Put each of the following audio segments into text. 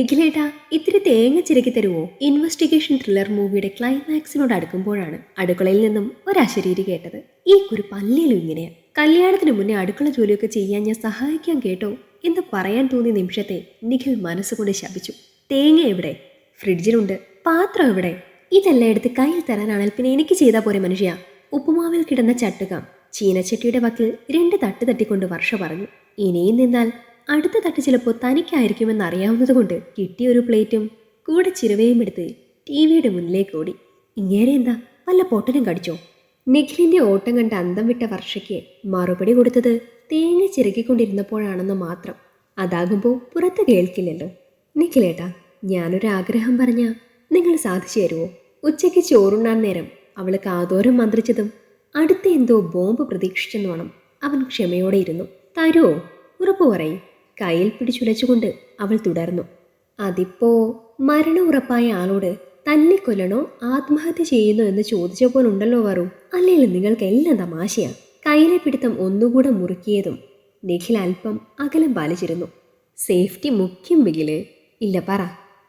നിഖിലേട്ടാ, ഇത്തിരി തേങ്ങ ചിരക്കി തരുവോ? ഇൻവെസ്റ്റിഗേഷൻ ത്രില്ലർ മൂവിയുടെ ക്ലൈമാക്സിനോട് അടുക്കുമ്പോഴാണ് അടുക്കളയിൽ നിന്നും ഒരശരീരി കേട്ടത്. ഈ കുറിപ്പ് അല്ലേലും ഇങ്ങനെയാ. കല്യാണത്തിന് മുന്നേ അടുക്കള ജോലിയൊക്കെ ചെയ്യാൻ ഞാൻ സഹായിക്കാൻ കേട്ടോ എന്ന് പറയാൻ തോന്നിയ നിമിഷത്തെ നിഖിൽ മനസ്സുകൊണ്ട് ശപിച്ചു. തേങ്ങ എവിടെ? ഫ്രിഡ്ജിലുണ്ട്. പാത്രം എവിടെ? ഇതെല്ലാം എടുത്ത് കയ്യിൽ തരാനാണെങ്കിൽ പിന്നെ എനിക്ക് ചെയ്താൽ പോരെ മനുഷ്യ. ഉപ്പുമാവിൽ കിടന്ന ചട്ടുകം ചീനച്ചട്ടിയുടെ വക്കിൽ 2 തട്ട് തട്ടിക്കൊണ്ട് വർഷ പറഞ്ഞു. ഇനിയും നിന്നാൽ അടുത്ത തട്ട് ചിലപ്പോൾ തനിക്കായിരിക്കുമെന്ന് അറിയാവുന്നതുകൊണ്ട് കിട്ടിയ ഒരു പ്ലേറ്റും കൂടെ ചിരവയും എടുത്ത് ടിവിയുടെ മുന്നിലേക്ക് ഓടി. ഇങ്ങേരെ എന്താ വല്ല പൊട്ടനും കടിച്ചോ? നിഖിലിന്റെ ഓട്ടം കണ്ട് അന്തം വിട്ട വർഷയ്ക്ക് മറുപടി കൊടുത്തത് തേങ്ങ ചിരകിക്കൊണ്ടിരുന്നപ്പോഴാണെന്ന് മാത്രം. അതാകുമ്പോൾ പുറത്ത് കേൾക്കില്ലല്ലോ. നിഖിലേട്ടാ, ഞാനൊരാഗ്രഹം പറഞ്ഞ നിങ്ങൾ സാധിച്ചു തരുമോ? ഉച്ചയ്ക്ക് ചോറുണ്ണാൻ നേരം അവൾ കാതോരം മന്ത്രിച്ചതും അടുത്ത എന്തോ ബോംബ് പ്രതീക്ഷിച്ചെന്നോണം അവൻ ക്ഷമയോടെ ഇരുന്നു. തരുമോ? ഉറപ്പു പറയും. കയ്യിൽ പിടിച്ചുലച്ചുകൊണ്ട് അവൾ തുടർന്നു. അതിപ്പോ മരണ ഉറപ്പായ ആളോട് തന്നെ കൊല്ലണോ ആത്മഹത്യ ചെയ്യുന്നോ എന്ന് ചോദിച്ച പോലുണ്ടല്ലോ വറു. അല്ലെങ്കിൽ നിങ്ങൾക്ക് എല്ലാം തമാശയാ. കയ്യിലെ പിടുത്തം ഒന്നുകൂടെ മുറുക്കിയതും നിഖിൽ അല്പം അകലം പാലിച്ചിരുന്നു. സേഫ്റ്റി മുഖ്യം ബിഗില്. ഇല്ല പറ.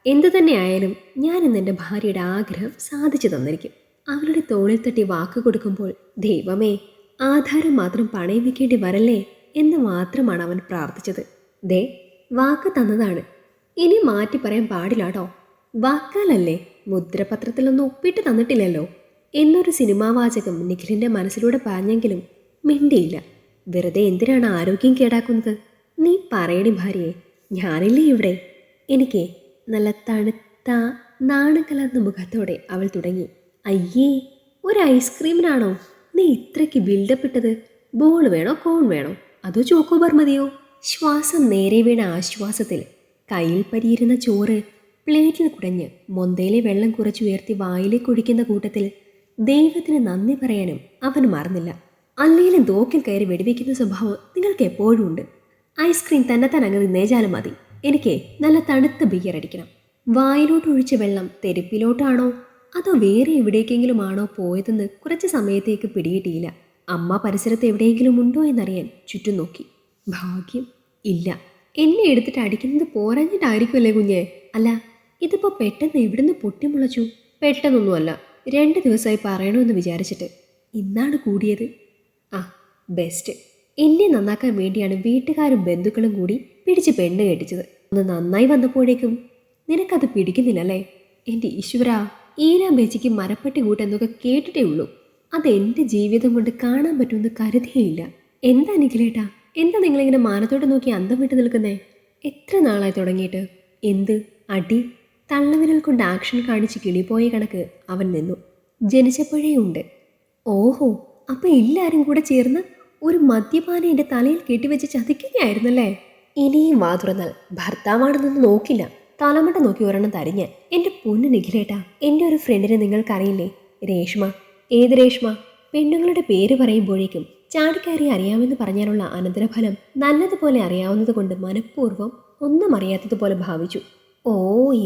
എന്തു തന്നെ ആയാലും ഞാൻ ഇന്ന് എൻ്റെ ഭാര്യയുടെ ആഗ്രഹം സാധിച്ചു തന്നിരിക്കും. അവളുടെ തോളിൽ തട്ടി വാക്ക് കൊടുക്കുമ്പോൾ ദൈവമേ, ആധാരം മാത്രം പണയം വെക്കേണ്ടി വരല്ലേ എന്ന് മാത്രമാണ് അവൻ പ്രാർത്ഥിച്ചത്. ദേ, വാക്ക് തന്നതാണ്, ഇനി മാറ്റി പറയാൻ പാടില്ലാട്ടോ. വാക്കാലല്ലേ, മുദ്രപത്രത്തിലൊന്നും ഒപ്പിട്ട് തന്നിട്ടില്ലല്ലോ എന്നൊരു സിനിമാ വാചകം നിഖിലിന്റെ മനസ്സിലൂടെ പറഞ്ഞെങ്കിലും മിണ്ടിയില്ല. വെറുതെ എന്തിനാണ് ആരോഗ്യം കേടാക്കുന്നത്? നീ പറയണി ഭാര്യയെ, ഞാനില്ലേ ഇവിടെ. എനിക്ക് നല്ല തണുത്ത നാണം കലർന്ന മുഖത്തോടെ അവൾ തുടങ്ങി. അയ്യേ, ഒരു ഐസ്ക്രീമിനാണോ നീ ഇത്രയ്ക്ക് ബിൽഡപ്പ് ഇട്ടത്? ബോൾ വേണോ, കോൺ വേണോ, അതോ ചോക്കോബാർ മതിയോ? ശ്വാസം നേരെ വീണ ആശ്വാസത്തിൽ കയ്യിൽ പരിയിരുന്ന ചോറ് പ്ലേറ്റിൽ കുടഞ്ഞ് മൊന്തയിലെ വെള്ളം കുറച്ചുയർത്തി വായിലേക്ക് ഒഴിക്കുന്ന കൂട്ടത്തിൽ ദൈവത്തിന് നന്ദി പറയാനും അവൻ മറന്നില്ല. അല്ലെങ്കിലും തോക്കിൽ കയറി വെടിവെക്കുന്ന സ്വഭാവം നിങ്ങൾക്ക് എപ്പോഴും ഉണ്ട്. ഐസ്ക്രീം തന്നെത്താൻ അങ്ങ് നിന്നേജാലും മതി. എനിക്ക് നല്ല തണുത്ത ബിയർ അടിക്കണം. വായിലോട്ട് ഒഴിച്ച വെള്ളം തെരുപ്പിലോട്ടാണോ അതോ വേറെ എവിടേക്കെങ്കിലും ആണോ പോയതെന്ന് കുറച്ച് സമയത്തേക്ക് പിടികിട്ടിയില്ല. അമ്മ പരിസരത്ത് എവിടെയെങ്കിലും ഉണ്ടോ എന്നറിയാൻ ചുറ്റും നോക്കി. ഭാഗ്യം ഇല്ല. എന്നെ എടുത്തിട്ട് അടിക്കുന്നത് പോരാഞ്ഞിട്ടായിരിക്കുമല്ലേ കുഞ്ഞെ? അല്ല, ഇതിപ്പോ പെട്ടെന്ന് എവിടുന്ന് പൊട്ടിമുളച്ചു? പെട്ടെന്നൊന്നുമല്ല, 2 ദിവസമായി പറയണമെന്ന് വിചാരിച്ചിട്ട്. ഇന്നാണ് കൂടിയത്. ആ, ബെസ്റ്റ്. എന്നെ നന്നാക്കാൻ വേണ്ടിയാണ് വീട്ടുകാരും ബന്ധുക്കളും കൂടി പിടിച്ച് പെണ്ണ് കെട്ടിച്ചത്. ഒന്ന് നന്നായി വന്നപ്പോഴേക്കും നിനക്കത് പിടിക്കുന്നില്ലല്ലേ? എൻ്റെ ഈശ്വരാ, ഈരാൻ ബേച്ചിക്ക് മരപ്പട്ടി കൂട്ടെന്നൊക്കെ കേട്ടിട്ടേ ഉള്ളൂ. അതെൻ്റെ ജീവിതം കൊണ്ട് കാണാൻ പറ്റുമെന്ന് കരുതിയേയില്ല. എന്താ നിഖിലേട്ടാ, എന്താ നിങ്ങളിങ്ങനെ മാനത്തോട്ട് നോക്കി അന്തം വിട്ട് നിൽക്കുന്നേ? എത്ര നാളായി തുടങ്ങിയിട്ട്? എന്ത് അടി? തള്ളവിരൽ കൊണ്ട് ആക്ഷൻ കാണിച്ച് കിളിപോയ കണക്ക് അവൻ നിന്നു. ജനിച്ചപ്പോഴേ ഉണ്ട്. ഓഹോ, അപ്പൊ എല്ലാവരും കൂടെ ചേർന്ന് ഒരു മദ്യപാന എൻ്റെ തലയിൽ കെട്ടിവെച്ച് ചതിക്കുകയായിരുന്നല്ലേ? ഇനിയും വാ തുറന്നാൽ ഭർത്താവാണെന്നൊന്നും നോക്കില്ല, തലമട്ട നോക്കി ഒരെണ്ണം തരിഞ്ഞ്. എൻ്റെ പൊന്നു നിഖിലേട്ടാ, എൻ്റെ ഒരു ഫ്രണ്ടിനെ നിങ്ങൾക്കറിയില്ലേ? രേഷ്മ. ഏത് രേഷ്മ? പെണ്ണുങ്ങളുടെ പേര് പറയുമ്പോഴേക്കും ചാടിക്കയറി അറിയാമെന്ന് പറഞ്ഞാലുള്ള അനന്തരഫലം നല്ലതുപോലെ അറിയാവുന്നത് കൊണ്ട് മനഃപൂർവ്വം ഒന്നും അറിയാത്തതുപോലെ ഭാവിച്ചു. ഓ,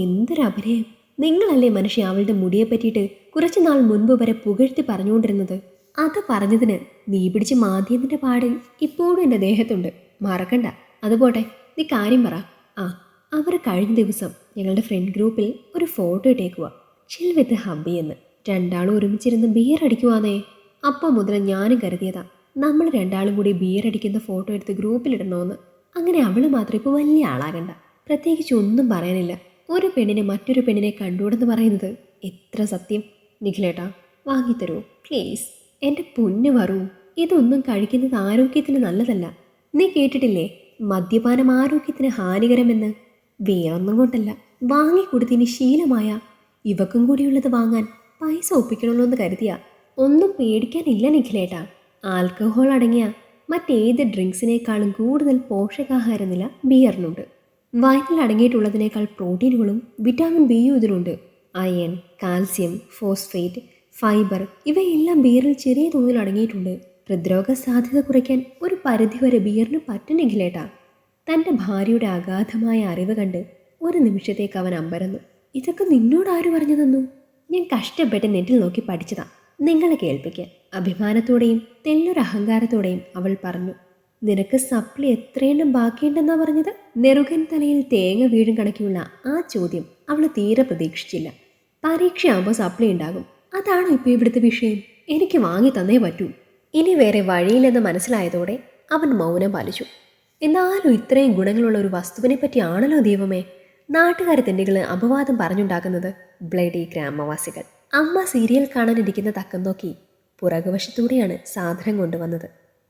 എന്തൊരഭിനയം! നിങ്ങളല്ലേ മനുഷ്യ അവളുടെ മുടിയെ പറ്റിയിട്ട് കുറച്ചു നാൾ മുൻപ് വരെ പുകഴ്ത്തി പറഞ്ഞുകൊണ്ടിരുന്നത്? അത് പറഞ്ഞതിന് നീ പിടിച്ച് മാധ്യമത്തിന്റെ പാട് ഇപ്പോഴും എൻ്റെ ദേഹത്തുണ്ട്. മറക്കണ്ട. അതുപോട്ടെ, നീ കാര്യം പറ. ആ, അവർ കഴിഞ്ഞ ദിവസം ഞങ്ങളുടെ ഫ്രണ്ട് ഗ്രൂപ്പിൽ ഒരു ഫോട്ടോ ഇട്ടേക്കുക, ചിൽ വിത്ത് ഹബ്ബി എന്ന്. രണ്ടാളും ഒരുമിച്ചിരുന്ന് ബിയർ അടിക്കുവാന്നേ. അപ്പം മുതൽ ഞാനും കരുതിയതാ നമ്മൾ രണ്ടാളും കൂടി ബിയർ അടിക്കുന്ന ഫോട്ടോ എടുത്ത് ഗ്രൂപ്പിലിടണമെന്ന്. അങ്ങനെ അവൾ മാത്രം ഇപ്പോൾ വലിയ ആളാകണ്ട. പ്രത്യേകിച്ച് ഒന്നും പറയാനില്ല. ഒരു പെണ്ണിനെ മറ്റൊരു പെണ്ണിനെ കണ്ടുകൂടെന്ന് പറയുന്നത് എത്ര സത്യം. നിഖിലേട്ടാ, വാങ്ങിത്തരൂ പ്ലീസ്. എൻ്റെ പൊന്നു വറൂ, ഇതൊന്നും കഴിക്കുന്നത് ആരോഗ്യത്തിന് നല്ലതല്ല. നീ കേട്ടിട്ടില്ലേ, മദ്യപാനം ആരോഗ്യത്തിന് ഹാനികരമെന്ന്? വേറൊന്നും കൊണ്ടല്ല, വാങ്ങിക്കൊടുത്തിന് ശീലമായ ഇവക്കും കൂടിയുള്ളത് വാങ്ങാൻ പൈസ ഒപ്പിക്കണമല്ലോ എന്ന് കരുതിയ. ഒന്നും പേടിക്കാനില്ല നിഖിലേട്ടാ. ആൽക്കഹോൾ അടങ്ങിയ മറ്റേത് ഡ്രിങ്ക്സിനേക്കാളും കൂടുതൽ പോഷകാഹാര നില ബിയറിനുണ്ട്. വയറ്റിൽ അടങ്ങിയിട്ടുള്ളതിനേക്കാൾ പ്രോട്ടീനുകളും വിറ്റാമിൻ ബിയും ഇതിലുണ്ട്. അയൺ, കാൽസ്യം, ഫോസ്ഫേറ്റ്, ഫൈബർ ഇവയെല്ലാം ബിയറിൽ ചെറിയ തോതിൽ അടങ്ങിയിട്ടുണ്ട്. ഹൃദ്രോഗ സാധ്യത കുറയ്ക്കാൻ ഒരു പരിധിവരെ ബിയറിന് പറ്റും നിഖിലേട്ടാ. തൻ്റെ ഭാര്യയുടെ അഗാധമായ അറിവ് കണ്ട് ഒരു നിമിഷത്തേക്ക് അവൻ അമ്പരന്നു. ഇതൊക്കെ നിന്നോട് ആര് പറഞ്ഞു തന്നു? ഞാൻ കഷ്ടപ്പെട്ട് നെറ്റിൽ നോക്കി പഠിച്ചതാ, നിങ്ങളെ കേൾപ്പിക്കാൻ. അഭിമാനത്തോടെയും തെല്ലൊരു അഹങ്കാരത്തോടെയും അവൾ പറഞ്ഞു. നിനക്ക് സപ്ലി എത്രയെണ്ണം ബാക്കിയുണ്ടെന്നാ പറഞ്ഞത്? നെറുകൻ തലയിൽ തേങ്ങ വീഴും കണക്കിയുള്ള ആ ചോദ്യം അവൾ തീരെ പ്രതീക്ഷിച്ചില്ല. പരീക്ഷയാകുമ്പോൾ സപ്ലി ഉണ്ടാകും, അതാണോ ഇപ്പോൾ ഇവിടുത്തെ വിഷയം? എനിക്ക് വാങ്ങി തന്നേ പറ്റൂ. ഇനി വേറെ വഴിയില്ലെന്ന് മനസ്സിലായതോടെ അവൻ മൗനം പാലിച്ചു. എന്നാലും ഇത്രയും ഗുണങ്ങളുള്ള ഒരു വസ്തുവിനെ പറ്റിയാണല്ലോ ദൈവമേ നാട്ടുകാരെ തെണ്ടികൾ അപവാദം പറഞ്ഞുണ്ടാക്കുന്നത്. ബ്ലഡി ഗ്രാമവാസികൾ. അമ്മ സീരിയൽ കാണാനിരിക്കുന്ന തക്കം നോക്കി പുറകുവശത്തൂടെയാണ് സാധനം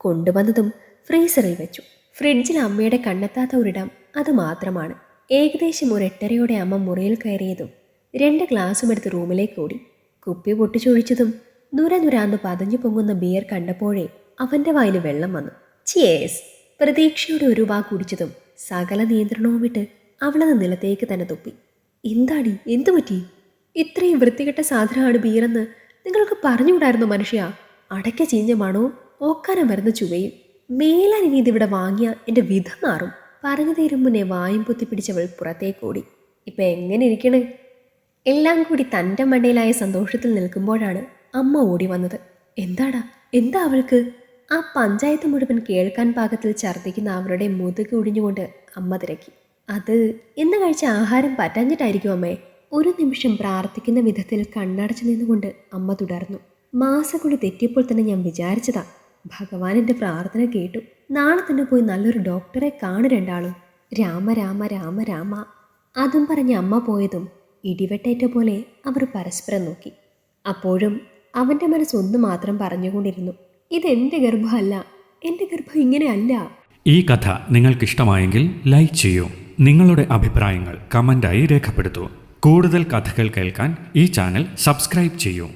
കൊണ്ടുവന്നതും ഫ്രീസറിൽ വെച്ചു. ഫ്രിഡ്ജിൽ അമ്മയുടെ കണ്ണെത്താത്ത ഒരിടം അത് മാത്രമാണ്. ഏകദേശം ഒരു 8:30 അമ്മ മുറിയിൽ കയറിയതും 2 ഗ്ലാസും എടുത്ത് റൂമിലേക്ക് ഓടി. കുപ്പി പൊട്ടിച്ചൊഴിച്ചതും നുരനുരാന്ന് പതഞ്ഞു പൊങ്ങുന്ന ബിയർ കണ്ടപ്പോഴേ അവൻ്റെ വായിൽ വെള്ളം വന്നു. ചിയേഴ്സ്. പ്രതീക്ഷയുടെ ഒരു വാ കുടിച്ചതും സകല നിയന്ത്രണവും വിട്ട് അവളത് നിലത്തേക്ക് തന്നെ തുപ്പി. എന്താടി, എന്തു പറ്റി? ഇത്രയും വൃത്തികെട്ട സാധനമാണ് ബിയറെന്ന് നിങ്ങൾക്ക് പറഞ്ഞുകൂടായിരുന്നു മനുഷ്യ? അടയ്ക്ക ചീഞ്ഞ മണവും ഓക്കാനം വരുന്ന ചുവയും. മേലാൻ ഇനി ഇതിവിടെ വാങ്ങിയ എൻ്റെ വിധം മാറും. പറഞ്ഞു തീരും മുന്നേ വായും പൊത്തിപ്പിടിച്ചവൾ പുറത്തേക്കോടി. ഇപ്പം എങ്ങനെ ഇരിക്കണേ? എല്ലാം കൂടി തൻ്റെ മണ്ടയിലായ സന്തോഷത്തിൽ നിൽക്കുമ്പോഴാണ് അമ്മ ഓടി വന്നത്. എന്താ അവൾക്ക്? ആ പഞ്ചായത്ത് മുഴുവൻ കേൾക്കാൻ പാകത്തിൽ ഛർദ്ദിക്കുന്ന അവരുടെ മുതുക് ഒടിഞ്ഞുകൊണ്ട് അമ്മ തിരക്കി. അത് ഇന്ന് കഴിച്ച ആഹാരം പറ്റാഞ്ഞിട്ടായിരിക്കും അമ്മേ. ഒരു നിമിഷം പ്രാർത്ഥിക്കുന്ന വിധത്തിൽ കണ്ണടച്ചു നിന്നുകൊണ്ട് അമ്മ തുടർന്നു. മാസക്കുടി തെറ്റിയപ്പോൾ തന്നെ ഞാൻ വിചാരിച്ചതാ, ഭഗവാൻ എൻ്റെ പ്രാർത്ഥന കേട്ടു. നാളെ തന്നെ പോയി നല്ലൊരു ഡോക്ടറെ കാണു രണ്ടാളും. രാമ രാമ രാമ രാമ. അതും പറഞ്ഞ് അമ്മ പോയതും ഇടിവെട്ടേറ്റ പോലെ അവർ പരസ്പരം നോക്കി. അപ്പോഴും അവൻ്റെ മനസ്സൊന്നു മാത്രം പറഞ്ഞുകൊണ്ടിരുന്നു, ഇതെൻ്റെ ഗർഭമല്ല, എൻ്റെ ഗർഭം ഇങ്ങനെയല്ല. ഈ കഥ നിങ്ങൾക്കിഷ്ടമായെങ്കിൽ ലൈക്ക് ചെയ്യൂ. നിങ്ങളുടെ അഭിപ്രായങ്ങൾ കമൻ്റായി രേഖപ്പെടുത്തൂ. കൂടുതൽ കഥകൾ കേൾക്കാൻ ഈ ചാനൽ സബ്സ്ക്രൈബ് ചെയ്യൂ.